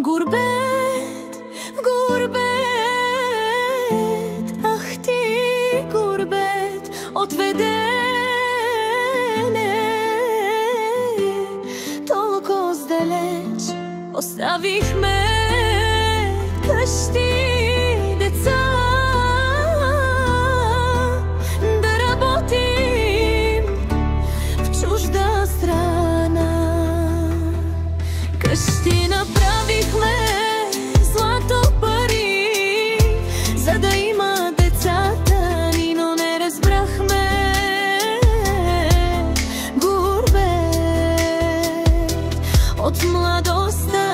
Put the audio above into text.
Гурбет, в гурбет, ах ти гурбет, отведе толкова далеч. Оставихме къщи, деца, да работим в чужда страна. Къщи направихме, злато, пари, за да има децата ни, но не разбрахме. Гурбет от младостта